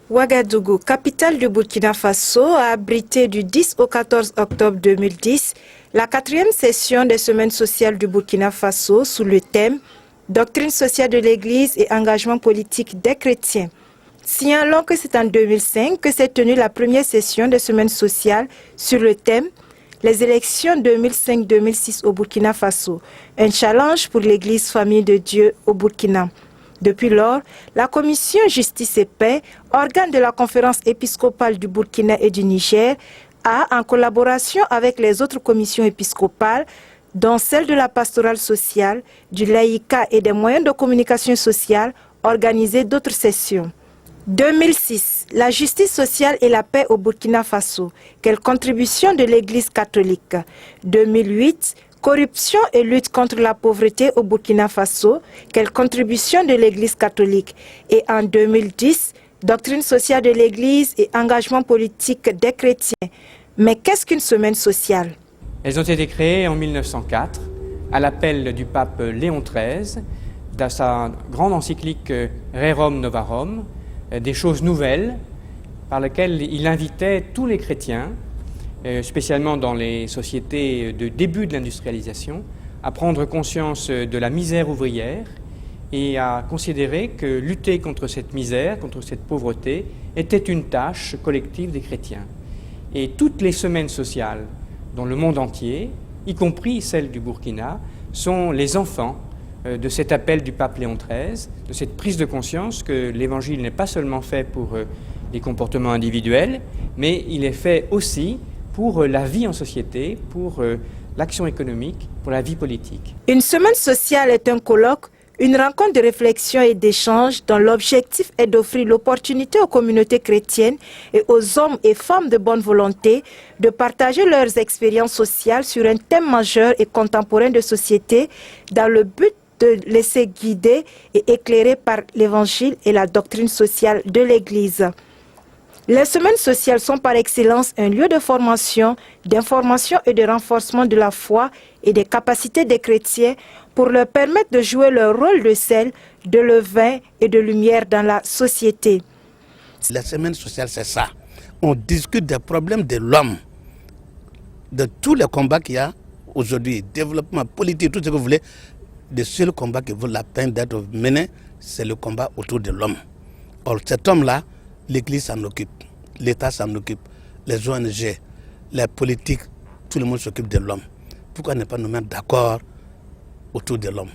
Ouagadougou, capitale du Burkina Faso, a abrité du 10 au 14 octobre 2010 la 4e session des Semaines sociales du Burkina Faso sous le thème « Doctrine sociale de l'Église et engagement politique des chrétiens ». Signalons que c'est en 2005 que s'est tenue la première session des Semaines sociales sur le thème « Les élections 2005-2006 au Burkina Faso, un challenge pour l'Église famille de Dieu au Burkina ». Depuis lors, la Commission Justice et Paix, organe de la Conférence épiscopale du Burkina et du Niger, a, en collaboration avec les autres commissions épiscopales, dont celle de la pastorale sociale, du laïcat et des moyens de communication sociale, organisé d'autres sessions. 2006. La justice sociale et la paix au Burkina Faso. Quelle contribution de l'Église catholique. 2008. Corruption et lutte contre la pauvreté au Burkina Faso. Quelle contribution de l'Église catholique. Et en 2010, doctrine sociale de l'Église et engagement politique des chrétiens. Mais qu'est-ce qu'une semaine sociale? Elles ont été créées en 1904 à l'appel du pape Léon XIII dans sa grande encyclique Rerum Novarum, des choses nouvelles par lesquelles il invitait tous les chrétiens, spécialement dans les sociétés de début de l'industrialisation, à prendre conscience de la misère ouvrière et à considérer que lutter contre cette misère, contre cette pauvreté, était une tâche collective des chrétiens. Et toutes les semaines sociales dans le monde entier, y compris celle du Burkina, sont les enfants de cet appel du pape Léon XIII, de cette prise de conscience que l'Évangile n'est pas seulement fait pour les comportements individuels, mais il est fait aussi pour la vie en société, pour l'action économique, pour la vie politique. Une semaine sociale est un colloque, une rencontre de réflexion et d'échange dont l'objectif est d'offrir l'opportunité aux communautés chrétiennes et aux hommes et femmes de bonne volonté de partager leurs expériences sociales sur un thème majeur et contemporain de société dans le but de laisser guider et éclairer par l'Évangile et la doctrine sociale de l'Église. Les semaines sociales sont par excellence un lieu de formation, d'information et de renforcement de la foi et des capacités des chrétiens pour leur permettre de jouer leur rôle de sel, de levain et de lumière dans la société. La semaine sociale, c'est ça. On discute des problèmes de l'homme, de tous les combats qu'il y a aujourd'hui, développement politique, tout ce que vous voulez. Le seul combat qui vaut la peine d'être mené, c'est le combat autour de l'homme. Or, cet homme-là, l'Église s'en occupe, l'État s'en occupe, les ONG, les politiques, tout le monde s'occupe de l'homme. Pourquoi ne pas nous mettre d'accord autour de l'homme?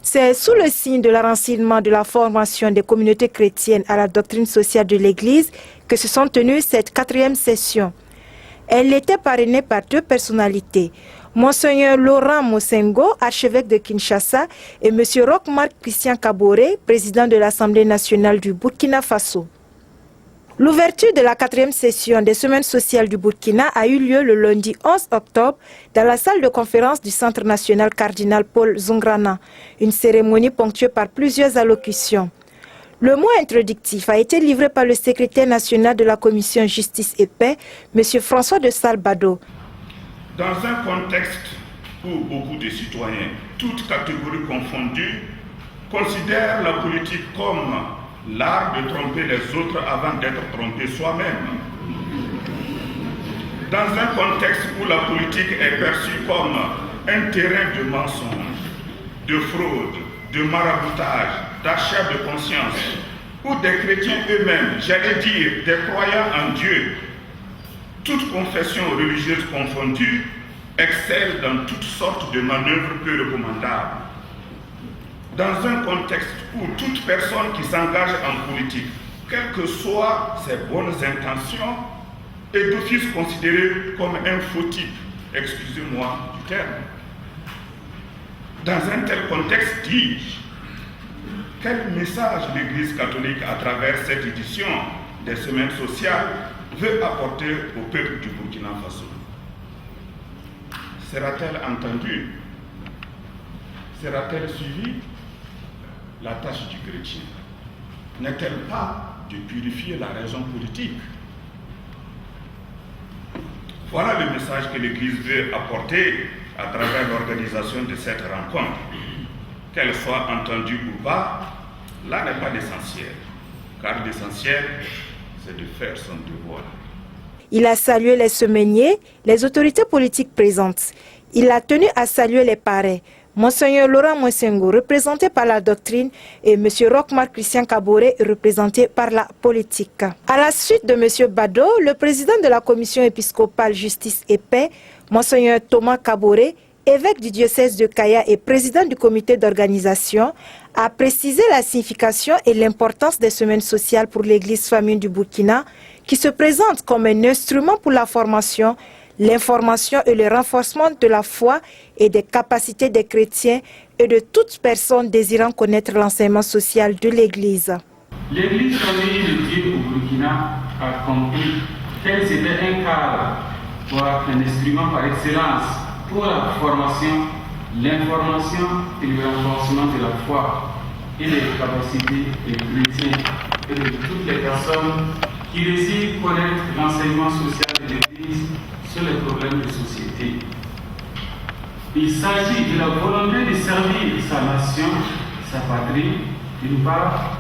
C'est sous le signe de l'enracinement de la formation des communautés chrétiennes à la doctrine sociale de l'Église que se sont tenues cette 4e session. Elle était parrainée par 2 personnalités, Monseigneur Laurent Mosengo, archevêque de Kinshasa, et M. Roch-Marc Christian Kaboré, président de l'Assemblée nationale du Burkina Faso. L'ouverture de la 4e session des Semaines sociales du Burkina a eu lieu le lundi 11 octobre dans la salle de conférence du Centre national cardinal Paul Zungrana, une cérémonie ponctuée par plusieurs allocutions. Le mot introductif a été livré par le secrétaire national de la Commission Justice et Paix, M. François de Salbado. Dans un contexte où beaucoup de citoyens, toutes catégories confondues, considèrent la politique comme l'art de tromper les autres avant d'être trompé soi-même. Dans un contexte où la politique est perçue comme un terrain de mensonges, de fraude, de maraboutage, d'achat de conscience, où des chrétiens eux-mêmes, j'allais dire des croyants en Dieu, toutes confessions religieuses confondues, excellent dans toutes sortes de manœuvres peu recommandables. Dans un contexte où toute personne qui s'engage en politique, quelles que soient ses bonnes intentions, est d'office considérée comme un faux type, excusez-moi du terme. Dans un tel contexte, dis-je, quel message l'Église catholique, à travers cette édition des Semaines sociales, veut apporter au peuple du Burkina Faso? Sera-t-elle entendue? Sera-t-elle suivie? La tâche du chrétien n'est-elle pas de purifier la raison politique? Voilà le message que l'Église veut apporter à travers l'organisation de cette rencontre. Qu'elle soit entendue ou pas, là n'est pas l'essentiel, car l'essentiel c'est de faire son devoir. Il a salué les semainiers, les autorités politiques présentes. Il a tenu à saluer les parrains, Monseigneur Laurent Mwensengo, représenté par la doctrine, et M. Roch-Marc Christian Kaboré, représenté par la politique. À la suite de M. Bado, le président de la commission épiscopale Justice et Paix, Monseigneur Thomas Kaboré, évêque du diocèse de Kaya et président du comité d'organisation, a précisé la signification et l'importance des semaines sociales pour l'Église famille du Burkina, qui se présente comme un instrument pour la formation, l'information et le renforcement de la foi et des capacités des chrétiens et de toute personne désirant connaître l'enseignement social de l'Église. L'Église famille de Dieu au Burkina a compris qu'elle était un cadre, voire un instrument par excellence pour la formation, l'information et le renforcement de la foi et des capacités des chrétiens et de toutes les personnes qui désirent connaître l'enseignement social de l'Église sur les problèmes de société. Il s'agit de la volonté de servir sa nation, sa patrie, d'une part,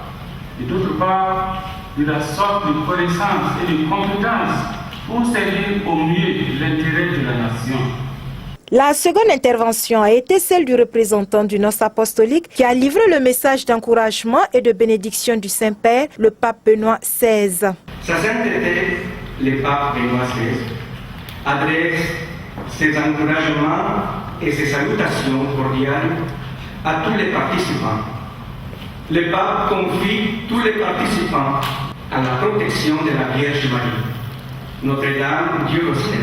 et d'autre part, de la sorte de connaissance et de compétence pour servir au mieux l'intérêt de la nation. La seconde intervention a été celle du représentant du nonce apostolique qui a livré le message d'encouragement et de bénédiction du Saint-Père, le pape Benoît XVI. Sa sainteté, le pape Benoît XVI, adresse ses encouragements et ses salutations cordiales à tous les participants. Le pape confie tous les participants à la protection de la Vierge Marie, Notre-Dame Dieu Rosaire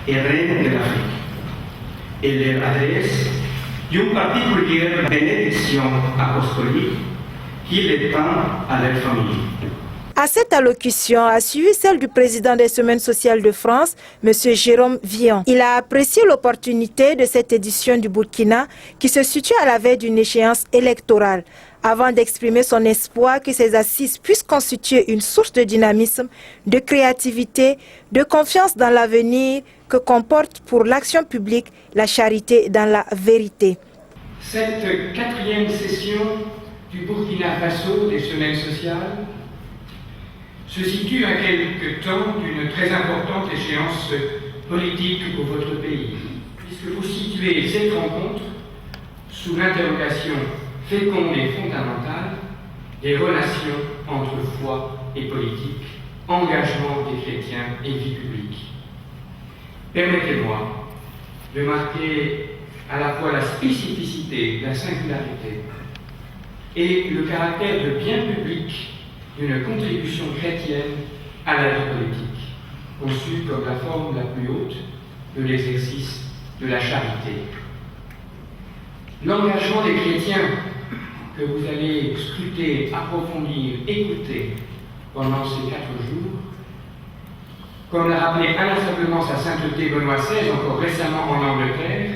et Reine de l'Afrique, et leur adresse une particulière bénédiction apostolique qu'il étend à leur famille. À cette allocution a suivi celle du président des Semaines sociales de France, M. Jérôme Vian. Il a apprécié l'opportunité de cette édition du Burkina qui se situe à la veille d'une échéance électorale, avant d'exprimer son espoir que ces assises puissent constituer une source de dynamisme, de créativité, de confiance dans l'avenir que comporte pour l'action publique la charité dans la vérité. Cette 4e session du Burkina Faso des Semaines sociales se situe à quelque temps d'une très importante échéance politique pour votre pays, puisque vous situez cette rencontre sous l'interrogation féconde et fondamentale des relations entre foi et politique, engagement des chrétiens et vie publique. Permettez-moi de marquer à la fois la spécificité, la singularité et le caractère de bien public d'une contribution chrétienne à la vie politique, conçue comme la forme la plus haute de l'exercice de la charité. L'engagement des chrétiens que vous allez scruter, approfondir, écouter pendant ces 4 jours, comme l'a rappelé inlassablement sa sainteté Benoît XVI encore récemment en Angleterre,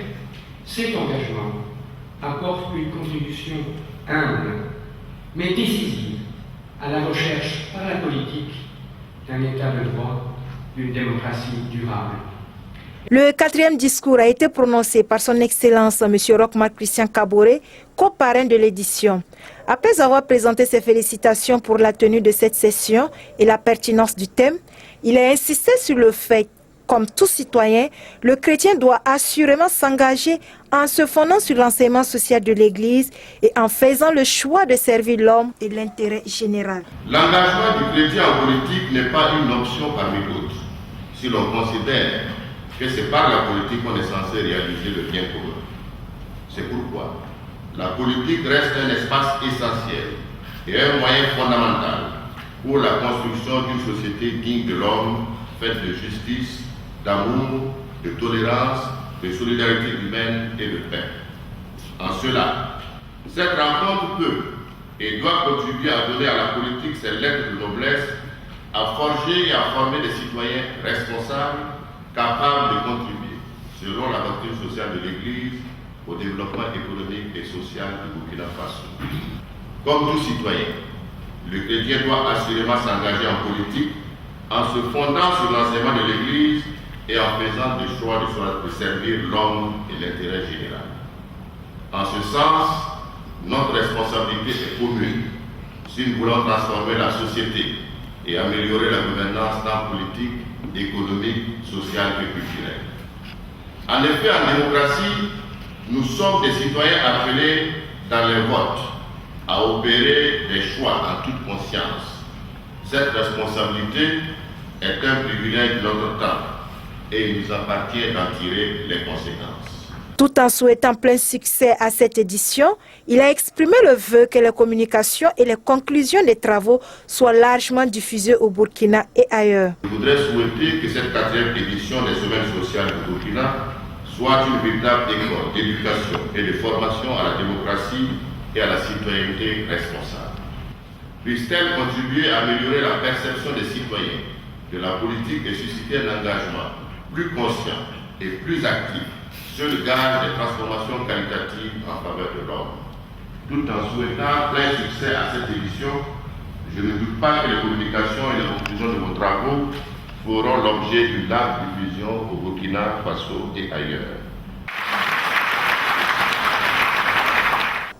cet engagement apporte une contribution humble, mais décisive, à la recherche par la politique d'un État de droit, d'une démocratie durable. Le 4e discours a été prononcé par son Excellence M. Roch-Marc Christian Kaboré, co-parrain de l'édition. Après avoir présenté ses félicitations pour la tenue de cette session et la pertinence du thème, il a insisté sur le fait, comme tout citoyen, le chrétien doit assurément s'engager en se fondant sur l'enseignement social de l'Église et en faisant le choix de servir l'homme et l'intérêt général. L'engagement du chrétien en politique n'est pas une option parmi d'autres, si l'on considère que c'est par la politique qu'on est censé réaliser le bien commun. C'est pourquoi la politique reste un espace essentiel et un moyen fondamental pour la construction d'une société digne de l'homme, faite de justice, d'amour, de tolérance, de solidarité humaine et de paix. En cela, cette rencontre peut et doit contribuer à donner à la politique ses lettres de noblesse, à forger et à former des citoyens responsables, capables de contribuer, selon la doctrine sociale de l'Église, au développement économique et social du Burkina Faso. Comme tout citoyen, le chrétien doit assurément s'engager en politique en se fondant sur l'enseignement de l'Église et en faisant des choix de servir l'homme et l'intérêt général. En ce sens, notre responsabilité est commune si nous voulons transformer la société et améliorer la gouvernance tant politique, économique, sociale que culturelle. En effet, en démocratie, nous sommes des citoyens appelés dans les votes à opérer des choix en toute conscience. Cette responsabilité est un privilège de notre temps et il nous appartient d'en tirer les conséquences. Tout en souhaitant plein succès à cette édition, il a exprimé le vœu que les communications et les conclusions des travaux soient largement diffusées au Burkina et ailleurs. Je voudrais souhaiter que cette 4e édition des Semaines sociales du Burkina soit une véritable école d'éducation et de formation à la démocratie et à la citoyenneté responsable. Puisse-t-elle contribuer à améliorer la perception des citoyens de la politique et susciter un engagement plus conscient et plus actif sur le gage des transformations qualitatives en faveur de l'homme. Tout en souhaitant plein succès à cette édition, je ne doute pas que les communications et les conclusions de vos travaux feront l'objet d'une large diffusion au Burkina Faso et ailleurs.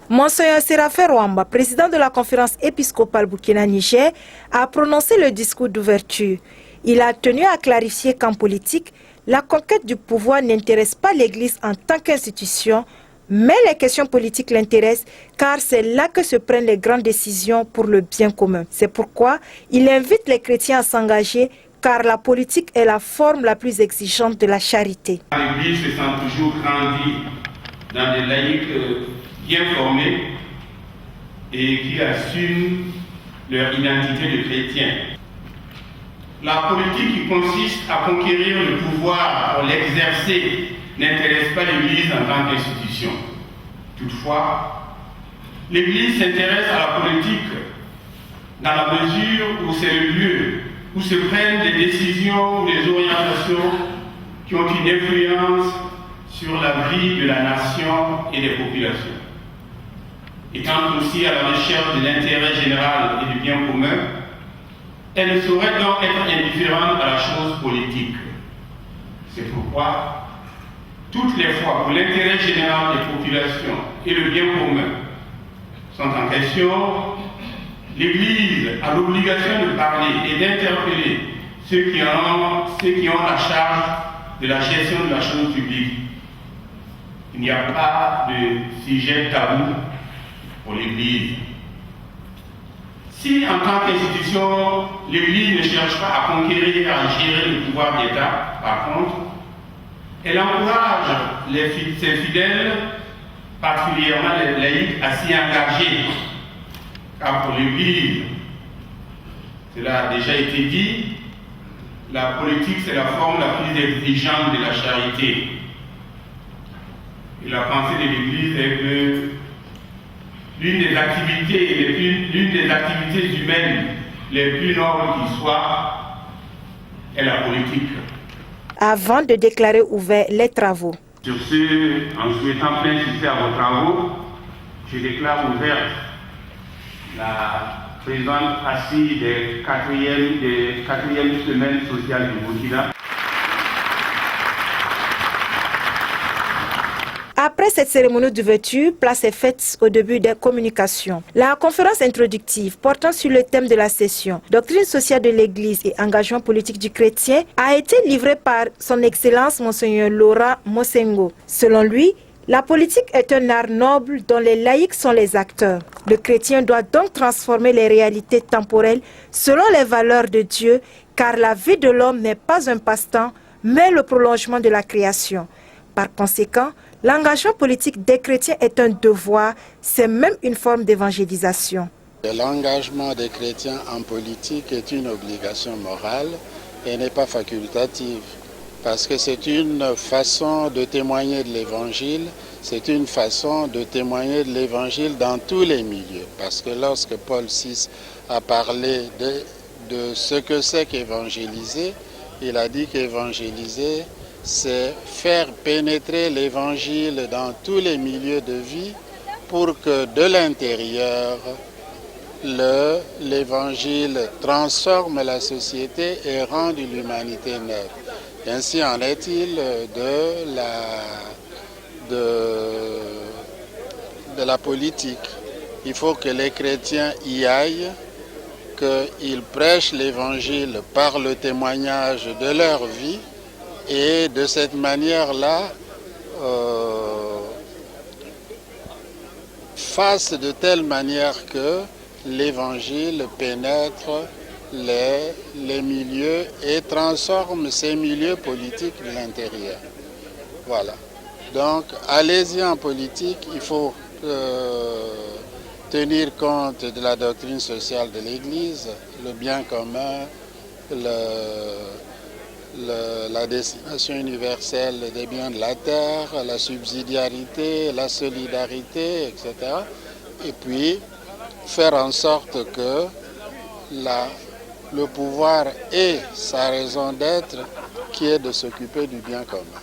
Monseigneur Séraphin Rwamba, président de la conférence épiscopale Burkina-Niger, a prononcé le discours d'ouverture. Il a tenu à clarifier qu'en politique, la conquête du pouvoir n'intéresse pas l'Église en tant qu'institution, mais les questions politiques l'intéressent car c'est là que se prennent les grandes décisions pour le bien commun. C'est pourquoi il invite les chrétiens à s'engager car la politique est la forme la plus exigeante de la charité. L'Église se sent toujours grandie dans des laïcs bien formés et qui assument leur identité de chrétiens. La politique qui consiste à conquérir le pouvoir pour l'exercer n'intéresse pas l'Église en tant qu'institution. Toutefois, l'Église s'intéresse à la politique dans la mesure où c'est le lieu où se prennent des décisions ou des orientations qui ont une influence sur la vie de la nation et des populations. Étant aussi à la recherche de l'intérêt général et du bien commun, elle ne saurait donc être indifférente à la chose politique. C'est pourquoi, toutes les fois où l'intérêt général des populations et le bien commun sont en question, l'Église a l'obligation de parler et d'interpeller ceux qui ont la charge de la gestion de la chose publique. Il n'y a pas de sujet tabou pour l'Église. Si, en tant qu'institution, l'Église ne cherche pas à conquérir et à gérer le pouvoir d'État, par contre, elle encourage ses fidèles, particulièrement les laïcs, à s'y engager. Car pour l'Église, cela a déjà été dit, la politique c'est la forme la plus exigeante de la charité. Et la pensée de l'Église est que l'une des activités humaines les plus nobles qui soient est la politique. Avant de déclarer ouverts les travaux. Sur ce, en souhaitant plein succès à vos travaux, je déclare ouverte la présente assise des 4e semaines sociales du Burkina. Après cette cérémonie d'ouverture, place est faite au début des communications. La conférence introductive portant sur le thème de la session, doctrine sociale de l'Église et engagement politique du chrétien, a été livrée par son Excellence Monseigneur Laurent Mosengo. Selon lui, la politique est un art noble dont les laïcs sont les acteurs. Le chrétien doit donc transformer les réalités temporelles selon les valeurs de Dieu, car la vie de l'homme n'est pas un passe-temps, mais le prolongement de la création. Par conséquent, l'engagement politique des chrétiens est un devoir, c'est même une forme d'évangélisation. L'engagement des chrétiens en politique est une obligation morale et n'est pas facultative, parce que c'est une façon de témoigner de l'Évangile, c'est une façon de témoigner de l'Évangile dans tous les milieux. Parce que lorsque Paul VI a parlé de ce que c'est qu'évangéliser, il a dit qu'évangéliser, c'est faire pénétrer l'Évangile dans tous les milieux de vie pour que de l'intérieur, l'Évangile transforme la société et rende l'humanité neuve. Ainsi en est-il de la politique. Il faut que les chrétiens y aillent qu'ils prêchent l'évangile par le témoignage de leur vie et de cette manière-là fassent de telle manière que l'évangile pénètre les milieux et transforme ces milieux politiques de l'intérieur. Voilà. Donc, allez-y en politique, il faut tenir compte de la doctrine sociale de l'Église, le bien commun, la destination universelle des biens de la terre, la subsidiarité, la solidarité, etc. Et puis, faire en sorte que le pouvoir ait sa raison d'être, qui est de s'occuper du bien commun.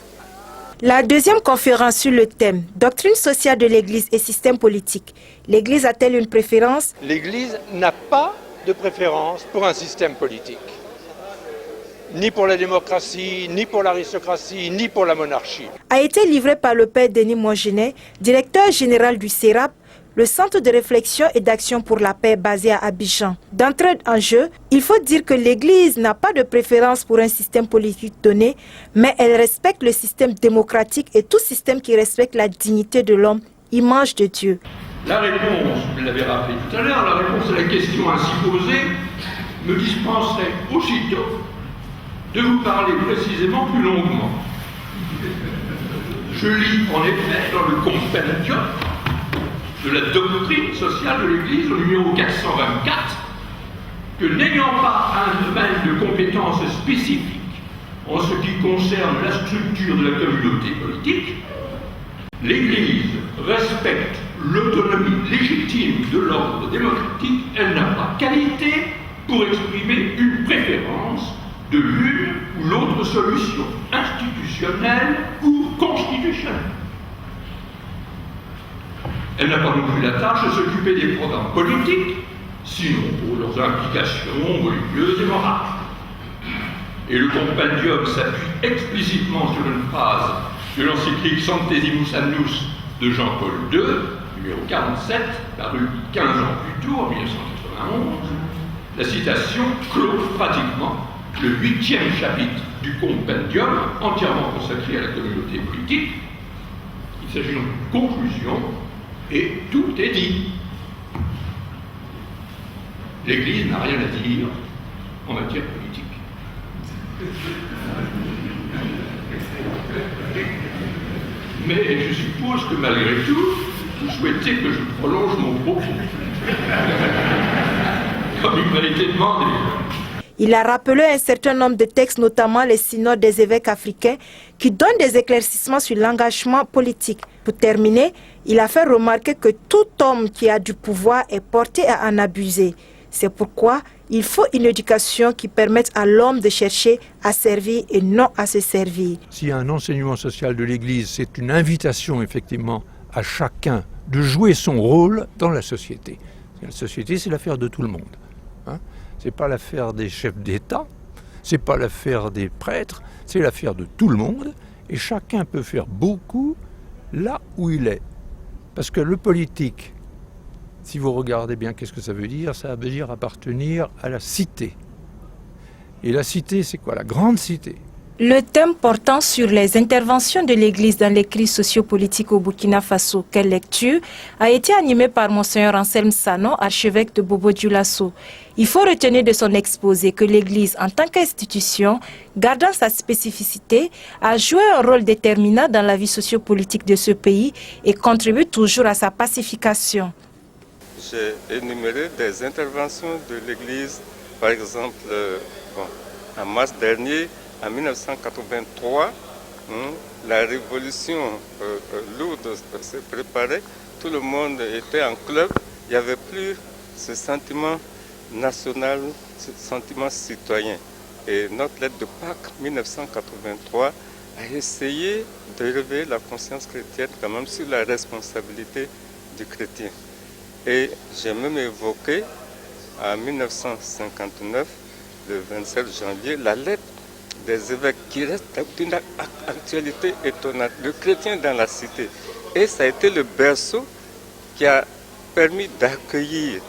La deuxième conférence sur le thème « Doctrine sociale de l'Église et système politique ». L'Église a-t-elle une préférence? L'Église n'a pas de préférence pour un système politique. Ni pour la démocratie, ni pour l'aristocratie, ni pour la monarchie. A été livré par le père Denis Mongenet, directeur général du CERAP, le centre de réflexion et d'action pour la paix basé à Abidjan. D'entrée en jeu, il faut dire que l'Église n'a pas de préférence pour un système politique donné, mais elle respecte le système démocratique et tout système qui respecte la dignité de l'homme, image de Dieu. La réponse, vous l'avez rappelé tout à l'heure, la réponse à la question ainsi posée me dispenserait aussitôt de vous parler précisément plus longuement. Je lis en effet dans le compendium de la doctrine sociale de l'Église, au numéro 424, que n'ayant pas un domaine de compétences spécifique en ce qui concerne la structure de la communauté politique, l'Église respecte l'autonomie légitime de l'ordre démocratique. Elle n'a pas qualité pour exprimer une préférence de l'une ou l'autre solution institutionnelle ou constitutionnelle. Elle n'a pas non plus la tâche de s'occuper des programmes politiques, sinon pour leurs implications religieuses et morales. Et le compendium s'appuie explicitement sur une phrase de l'encyclique Centesimus Annus de Jean-Paul II, numéro 47, paru 15 ans plus tôt, en 1991. La citation clôt pratiquement le 8e chapitre du compendium, entièrement consacré à la communauté politique. Il s'agit donc d'une conclusion et tout est dit. L'Église n'a rien à dire en matière politique. Mais je suppose que malgré tout, vous souhaitez que je prolonge mon propos. Comme il m'a été demandé. Il a rappelé un certain nombre de textes, notamment les synodes des évêques africains, qui donnent des éclaircissements sur l'engagement politique. Pour terminer, il a fait remarquer que tout homme qui a du pouvoir est porté à en abuser. C'est pourquoi il faut une éducation qui permette à l'homme de chercher à servir et non à se servir. S'il y a un enseignement social de l'Église, c'est une invitation effectivement à chacun de jouer son rôle dans la société. La société, c'est l'affaire de tout le monde. Ce n'est pas l'affaire des chefs d'État, ce n'est pas l'affaire des prêtres, c'est l'affaire de tout le monde. Et chacun peut faire beaucoup là où il est. Parce que le politique, si vous regardez bien qu'est-ce que ça veut dire, ça veut dire appartenir à la cité. Et la cité, c'est quoi? La grande cité. Le thème portant sur les interventions de l'Église dans les crises sociopolitiques au Burkina Faso, quelle lecture, a été animé par Monseigneur Anselme Sanon, archevêque de Bobo-Dioulasso. Il faut retenir de son exposé que l'Église, en tant qu'institution, gardant sa spécificité, a joué un rôle déterminant dans la vie sociopolitique de ce pays et contribue toujours à sa pacification. J'ai énuméré des interventions de l'Église, par exemple, en mars dernier, en 1983, la révolution lourde s'est préparée, tout le monde était en club, il n'y avait plus ce sentiment national, ce sentiment citoyen. Et notre lettre de Pâques 1983 a essayé de réveiller la conscience chrétienne quand même sur la responsabilité du chrétien. Et j'ai même évoqué en 1959, le 27 janvier, la lettre des évêques qui reste d'une actualité étonnante, le chrétien dans la cité. Et ça a été le berceau qui a permis d'accueillir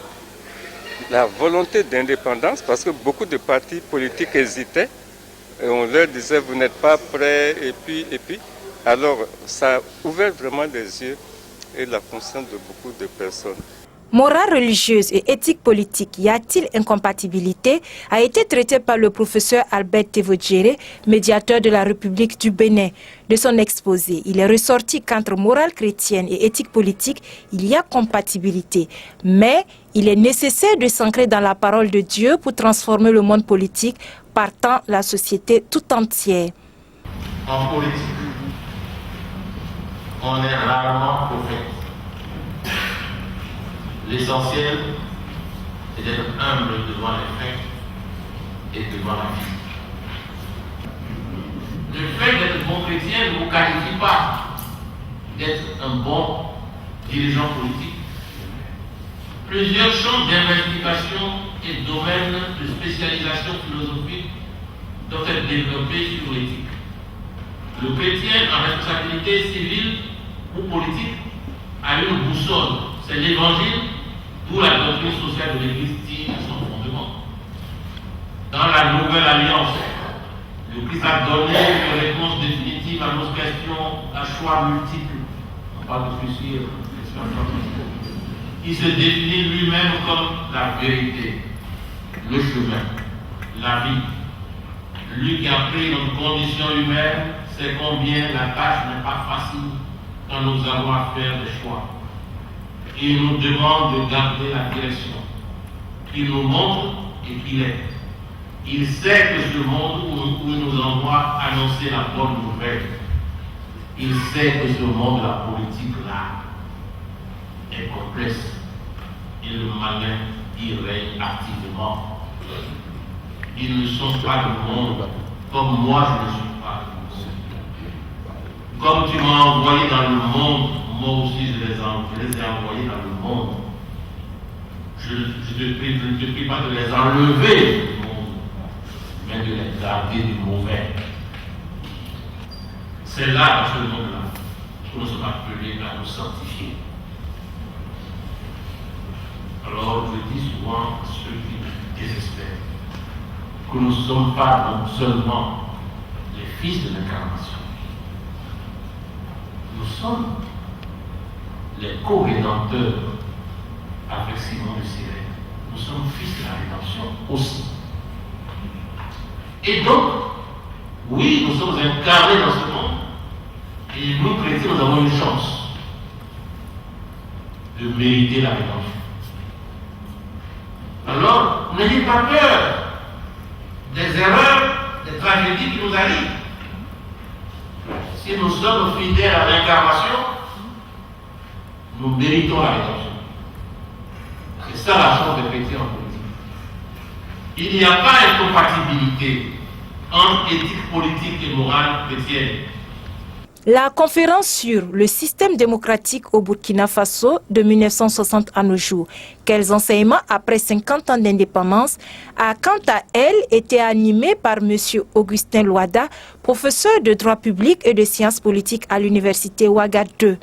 la volonté d'indépendance, parce que beaucoup de partis politiques hésitaient. Et on leur disait, vous n'êtes pas prêts, et puis. Alors, ça a ouvert vraiment les yeux et la conscience de beaucoup de personnes. Morale religieuse et éthique politique, y a-t-il incompatibilité, a été traité par le professeur Albert Tevodjere, médiateur de la République du Bénin. De son exposé, il est ressorti qu'entre morale chrétienne et éthique politique, il y a compatibilité. Mais il est nécessaire de s'ancrer dans la parole de Dieu pour transformer le monde politique, partant la société tout entière. En politique, on est rarement prophète. L'essentiel, c'est d'être humble devant les faits et devant la vie. Le fait d'être bon chrétien ne vous qualifie pas d'être un bon dirigeant politique. Plusieurs champs d'investigation et domaines de spécialisation philosophique doivent être développés sur l'éthique. Le chrétien en responsabilité civile ou politique a une boussole, c'est l'évangile, d'où la doctrine sociale de l'Église tire son fondement. Dans la nouvelle alliance, le Christ a donné une réponse définitive à nos questions à choix multiples. On parle de suicide, il se définit lui-même comme la vérité, le chemin, la vie. Lui qui a pris notre condition humaine sait combien la tâche n'est pas facile quand nous avons à faire des choix. Il nous demande de garder la direction qu'il nous montre et qu'il est. Il sait que ce monde où il nous envoie annoncer la bonne nouvelle. Il sait que ce monde, la politique-là, est complexe. Et le malin y règne activement. Ils ne sont pas du monde, comme moi je ne suis pas du monde. Comme tu m'as envoyé dans le monde, moi aussi je les ai envoyés dans le monde. Je ne te prie pas de les enlever du monde, mais de les garder du mauvais. C'est là, dans ce monde-là, que nous sommes appelés à nous sanctifier. Alors je dis souvent à ceux qui désespèrent que nous ne sommes pas donc seulement les fils de l'incarnation. Nous sommes les co-rédempteurs avec Simon de Cyrène. Nous sommes fils de la rédemption aussi. Et donc, oui, nous sommes incarnés dans ce monde. Et nous, chrétiens, nous avons une chance de mériter la rédemption. Alors, n'ayez pas peur des erreurs, des tragédies qui nous arrivent. Si nous sommes fidèles à l'incarnation, nous méritons la rédemption. C'est ça la chance des chrétiens en politique. Il n'y a pas incompatibilité entre éthique politique et morale chrétienne. La conférence sur le système démocratique au Burkina Faso de 1960 à nos jours, quels enseignements après 50 ans d'indépendance, a quant à elle été animée par M. Augustin Loada, professeur de droit public et de sciences politiques à l'université Ouagadougou.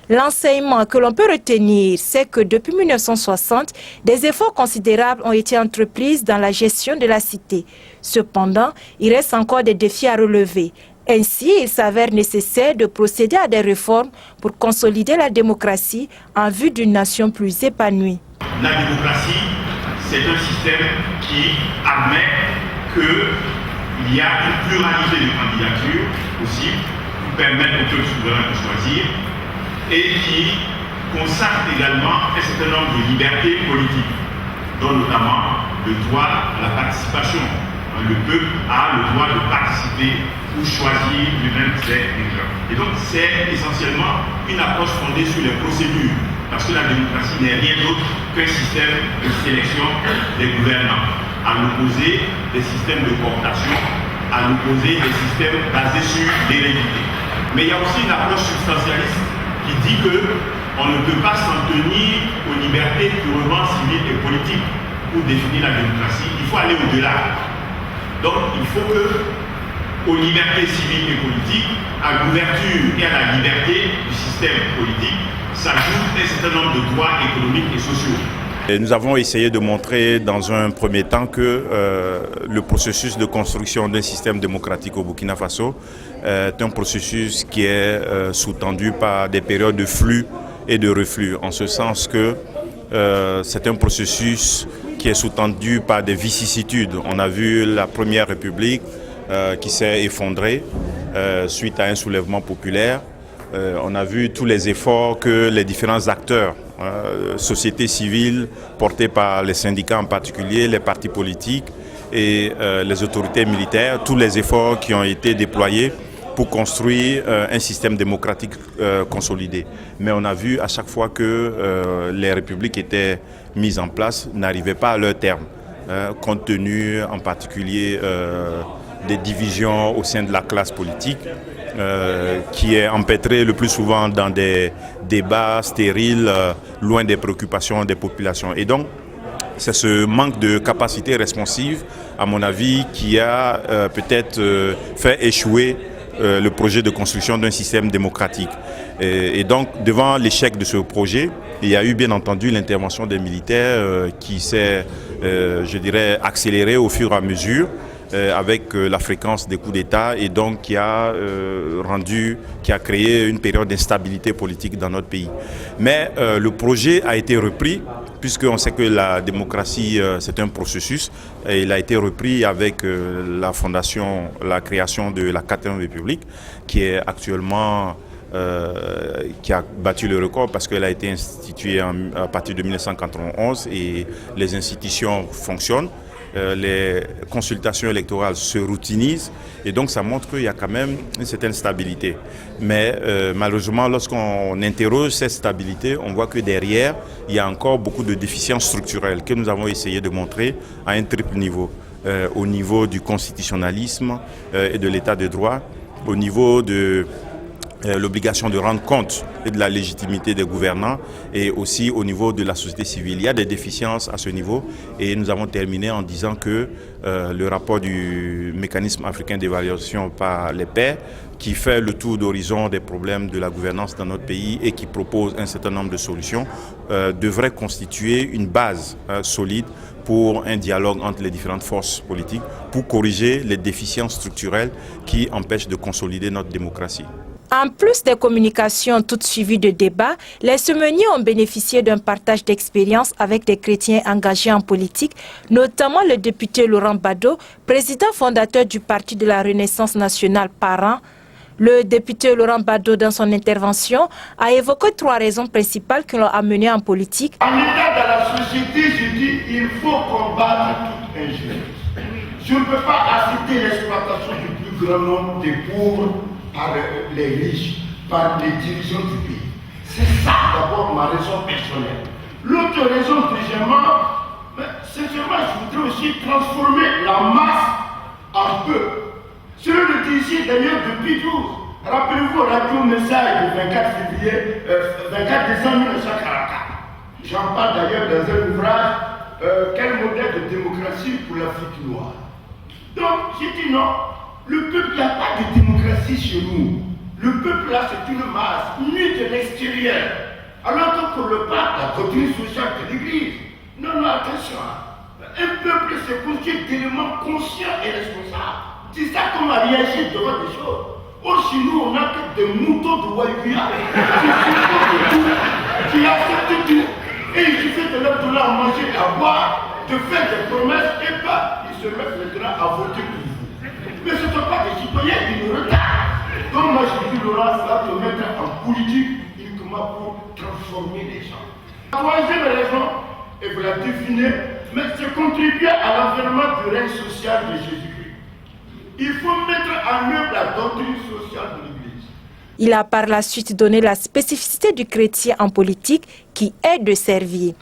L'enseignement que l'on peut retenir, c'est que depuis 1960, des efforts considérables ont été entrepris dans la gestion de la cité. Cependant, il reste encore des défis à relever. Ainsi, il s'avère nécessaire de procéder à des réformes pour consolider la démocratie en vue d'une nation plus épanouie. La démocratie, c'est un système qui admet qu'il y a une pluralité de candidatures possibles pour permettre au peuple souverain de choisir et qui consacre également un certain nombre de libertés politiques, dont notamment le droit à la participation. Le peuple a le droit de participer ou choisir lui-même ses dirigeants. Et donc c'est essentiellement une approche fondée sur les procédures, parce que la démocratie n'est rien d'autre qu'un système de sélection des gouvernants, à l'opposé des systèmes de cooptation, à l'opposé des systèmes basés sur l'hérédité. Mais il y a aussi une approche substantialiste qui dit qu'on ne peut pas s'en tenir aux libertés purement civiles et politiques pour définir la démocratie. Il faut aller au-delà. Donc il faut qu'aux libertés civiles et politiques, à l'ouverture et à la liberté du système politique, s'ajoute un certain nombre de droits économiques et sociaux. Et nous avons essayé de montrer dans un premier temps que le processus de construction d'un système démocratique au Burkina Faso est un processus qui est sous-tendu par des périodes de flux et de reflux, en ce sens que c'est un processus qui est sous-tendu par des vicissitudes. On a vu la Première République qui s'est effondrée suite à un soulèvement populaire. On a vu tous les efforts que les différents acteurs, société civile, portés par les syndicats en particulier, les partis politiques et les autorités militaires, tous les efforts qui ont été déployés pour construire un système démocratique consolidé. Mais on a vu à chaque fois que les républiques étaient mises en place, n'arrivaient pas à leur terme, compte tenu en particulier des divisions au sein de la classe politique, qui est empêtrée le plus souvent dans des débats stériles, loin des préoccupations des populations. Et donc, c'est ce manque de capacité responsive, à mon avis, qui a peut-être fait échouer le projet de construction d'un système démocratique. Et donc, devant l'échec de ce projet, il y a eu bien entendu l'intervention des militaires qui s'est, je dirais, accélérée au fur et à mesure avec la fréquence des coups d'État et donc qui a créé une période d'instabilité politique dans notre pays. Mais le projet a été repris, puisqu'on sait que la démocratie, c'est un processus, et il a été repris avec la fondation, la création de la 4e République, qui est actuellement, qui a battu le record parce qu'elle a été instituée à partir de 1991 et les institutions fonctionnent. Les consultations électorales se routinisent et donc ça montre qu'il y a quand même une certaine stabilité. Mais malheureusement, lorsqu'on interroge cette stabilité, on voit que derrière, il y a encore beaucoup de déficiences structurelles que nous avons essayé de montrer à un triple niveau. Au niveau du constitutionnalisme et de l'état de droit, au niveau de l'obligation de rendre compte de la légitimité des gouvernants et aussi au niveau de la société civile. Il y a des déficiences à ce niveau et nous avons terminé en disant que le rapport du mécanisme africain d'évaluation par les pairs qui fait le tour d'horizon des problèmes de la gouvernance dans notre pays et qui propose un certain nombre de solutions devrait constituer une base solide pour un dialogue entre les différentes forces politiques pour corriger les déficiences structurelles qui empêchent de consolider notre démocratie. En plus des communications toutes suivies de débats, les semeniers ont bénéficié d'un partage d'expériences avec des chrétiens engagés en politique, notamment le député Laurent Bado, président fondateur du Parti de la Renaissance nationale Parent. Le député Laurent Bado, dans son intervention, a évoqué 3 raisons principales qui l'ont amené en politique. En état dans la société, je dis il faut combattre toute injustice. Je ne peux pas accepter l'exploitation du plus grand nombre des pauvres par les riches, par les dirigeants du pays. C'est ça d'abord ma raison personnelle. L'autre raison, deuxièmement, sincèrement, je voudrais aussi transformer la masse en peuple. Cela le disait d'ailleurs depuis 12. Rappelez-vous, Radio Message du 24 février, 24 décembre 1944. J'en parle d'ailleurs dans un ouvrage, quel modèle de démocratie pour l'Afrique noire. Donc, j'ai dit non. Le peuple, il n'y a pas de démocratie chez nous. Le peuple là, c'est une masse, nue de l'extérieur. Alors que pour le pape, la doctrine sociale de l'Église. Non, attention. Un peuple se constitue d'éléments conscients et responsables. C'est ça qu'on a réagi devant des choses. Or, chez nous, on n'a que des moutons de Waïkuya qui acceptent tout. Et il suffit de leur donner à manger et à boire, de faire des promesses et pas, ils se mettent maintenant à voter pour vous. Mais ce ne sont pas des citoyens qui nous regardent. Donc moi je dis Laurent, ça te mettre en politique uniquement pour transformer les gens. La troisième raison, et vous la devinez, mais c'est contribuer à l'avènement du règne social de Jésus-Christ. Il faut mettre en œuvre la doctrine sociale de l'Église. Il a par la suite donné la spécificité du chrétien en politique qui est de servir.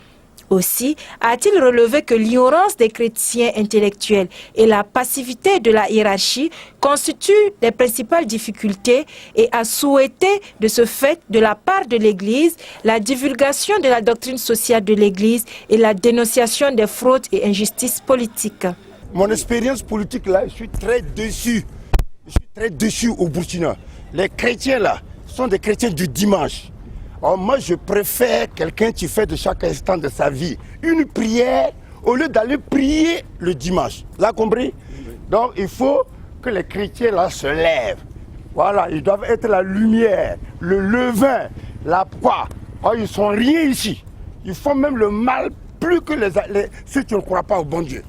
Aussi a-t-il relevé que l'ignorance des chrétiens intellectuels et la passivité de la hiérarchie constituent les principales difficultés et a souhaité de ce fait de la part de l'Église la divulgation de la doctrine sociale de l'Église et la dénonciation des fraudes et injustices politiques. Mon expérience politique là, je suis très déçu. Je suis très déçu au Burkina. Les chrétiens là sont des chrétiens du dimanche. Alors moi, je préfère quelqu'un qui fait de chaque instant de sa vie une prière au lieu d'aller prier le dimanche. Vous avez compris? Donc, il faut que les chrétiens là se lèvent. Voilà, ils doivent être la lumière, le levain, la poix. Alors, ils ne sont rien ici. Ils font même le mal plus que ceux qui ne croient pas au bon Dieu.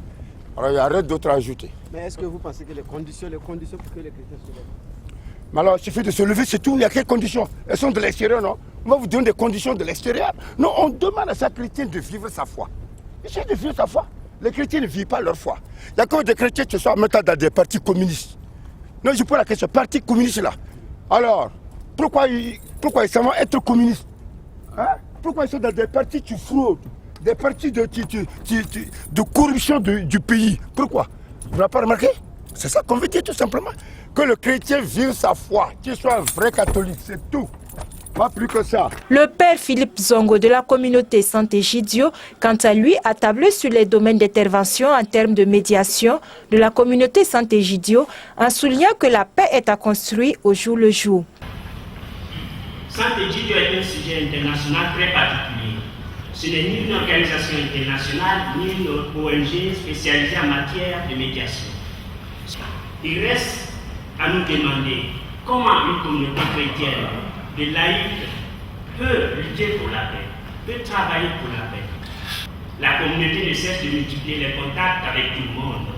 Alors, il n'y a rien d'autre à ajouter. Mais est-ce que vous pensez que les conditions pour que les chrétiens se lèvent? Mais alors, il suffit de se lever, c'est tout. Il y a quelles conditions? Elles sont de l'extérieur, non? On va vous donner des conditions de l'extérieur. Non, on demande à chaque chrétien de vivre sa foi. Essaye de vivre sa foi. Les chrétiens ne vivent pas leur foi. Il y a que des chrétiens qui sont maintenant dans des partis communistes. Non, je pose la question, parti communiste là. Alors, pourquoi ils savent être communistes? Hein? Pourquoi ils sont dans des partis qui fraudent? Des partis de corruption du pays? Pourquoi? Vous n'avez pas remarqué? C'est ça qu'on veut dire tout simplement. Que le chrétien vive sa foi, qu'il soit un vrai catholique, c'est tout. Pas plus que ça. Le père Philippe Zongo de la communauté Santé-Gidio, quant à lui, a tablé sur les domaines d'intervention en termes de médiation de la communauté Santé-Gidio, en soulignant que la paix est à construire au jour le jour. Santé-Gidio est un sujet international très particulier. Ce n'est ni une organisation internationale, ni une ONG spécialisée en matière de médiation. Il reste à nous demander comment une communauté chrétienne de laïcs peut lutter pour la paix, peut travailler pour la paix. La communauté ne cesse de multiplier les contacts avec tout le monde.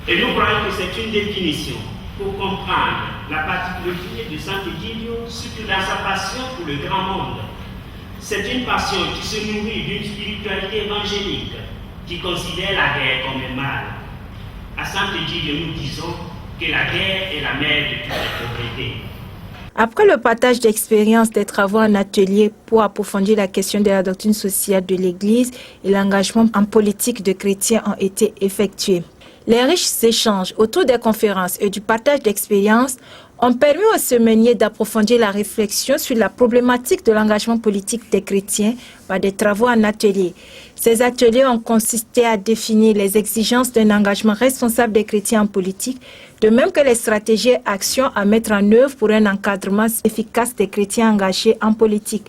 Et nous croyons que c'est une définition pour comprendre la particularité de Santé-Gidio, surtout dans sa passion pour le grand monde. C'est une passion qui se nourrit d'une spiritualité évangélique qui considère la guerre comme un mal. À Santé-Gidio, nous disons que la guerre est la mère de toutes les pauvretés. Après le partage d'expériences des travaux en atelier pour approfondir la question de la doctrine sociale de l'Église et l'engagement en politique de chrétiens ont été effectués. Les riches échanges autour des conférences et du partage d'expériences ont permis aux semainiers d'approfondir la réflexion sur la problématique de l'engagement politique des chrétiens par des travaux en atelier. Ces ateliers ont consisté à définir les exigences d'un engagement responsable des chrétiens en politique, de même que les stratégies et actions à mettre en œuvre pour un encadrement efficace des chrétiens engagés en politique.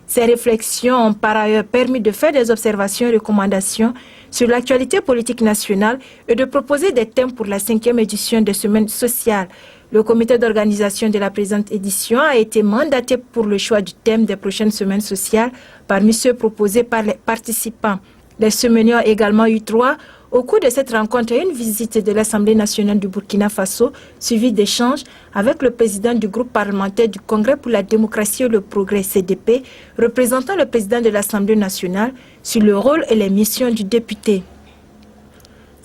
Ces réflexions ont par ailleurs permis de faire des observations et recommandations sur l'actualité politique nationale et de proposer des thèmes pour la 5e édition des Semaines sociales. Le comité d'organisation de la présente édition a été mandaté pour le choix du thème des prochaines Semaines sociales parmi ceux proposés par les participants. Les semainiers ont également eu droit au cours de cette rencontre à une visite de l'Assemblée nationale du Burkina Faso, suivie d'échanges avec le président du groupe parlementaire du Congrès pour la démocratie et le progrès CDP, représentant le président de l'Assemblée nationale sur le rôle et les missions du député.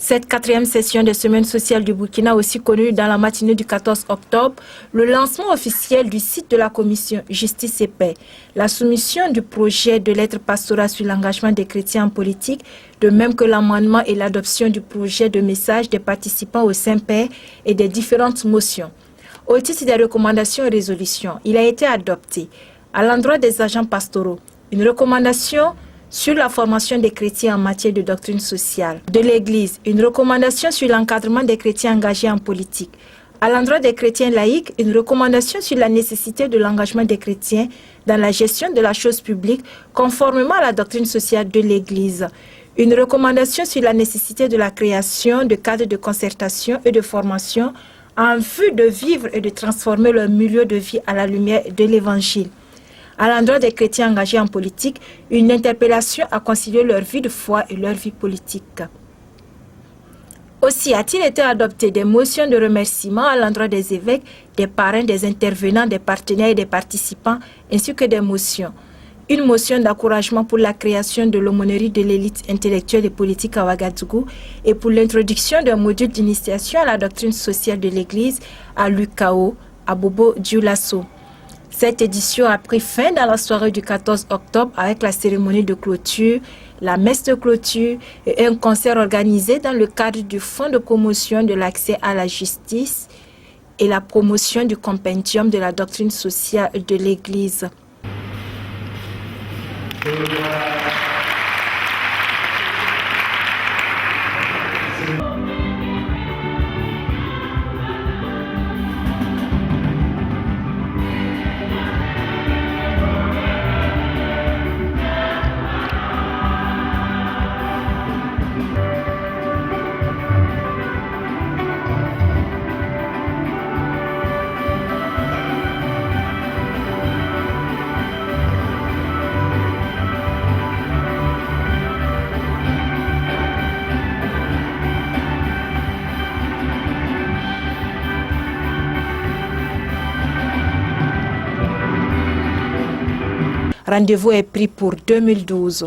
Cette 4e session des Semaines sociales du Burkina a aussi connu dans la matinée du 14 octobre le lancement officiel du site de la commission Justice et Paix, la soumission du projet de lettre pastorale sur l'engagement des chrétiens en politique, de même que l'amendement et l'adoption du projet de message des participants au Saint-Père et des différentes motions. Au titre des recommandations et résolutions, il a été adopté, à l'endroit des agents pastoraux, une recommandation sur la formation des chrétiens en matière de doctrine sociale de l'Église, une recommandation sur l'encadrement des chrétiens engagés en politique. À l'endroit des chrétiens laïcs, une recommandation sur la nécessité de l'engagement des chrétiens dans la gestion de la chose publique conformément à la doctrine sociale de l'Église. Une recommandation sur la nécessité de la création de cadres de concertation et de formation en vue de vivre et de transformer leur milieu de vie à la lumière de l'Évangile. À l'endroit des chrétiens engagés en politique, une interpellation à concilier leur vie de foi et leur vie politique. Aussi a-t-il été adopté des motions de remerciement à l'endroit des évêques, des parrains, des intervenants, des partenaires et des participants, ainsi que des motions. Une motion d'encouragement pour la création de l'aumônerie de l'élite intellectuelle et politique à Ouagadougou et pour l'introduction d'un module d'initiation à la doctrine sociale de l'Église à l'UKO, à Bobo Dioulasso. Cette édition a pris fin dans la soirée du 14 octobre avec la cérémonie de clôture, la messe de clôture et un concert organisé dans le cadre du Fonds de promotion de l'accès à la justice et la promotion du compendium de la doctrine sociale de l'Église. Rendez-vous est pris pour 2012.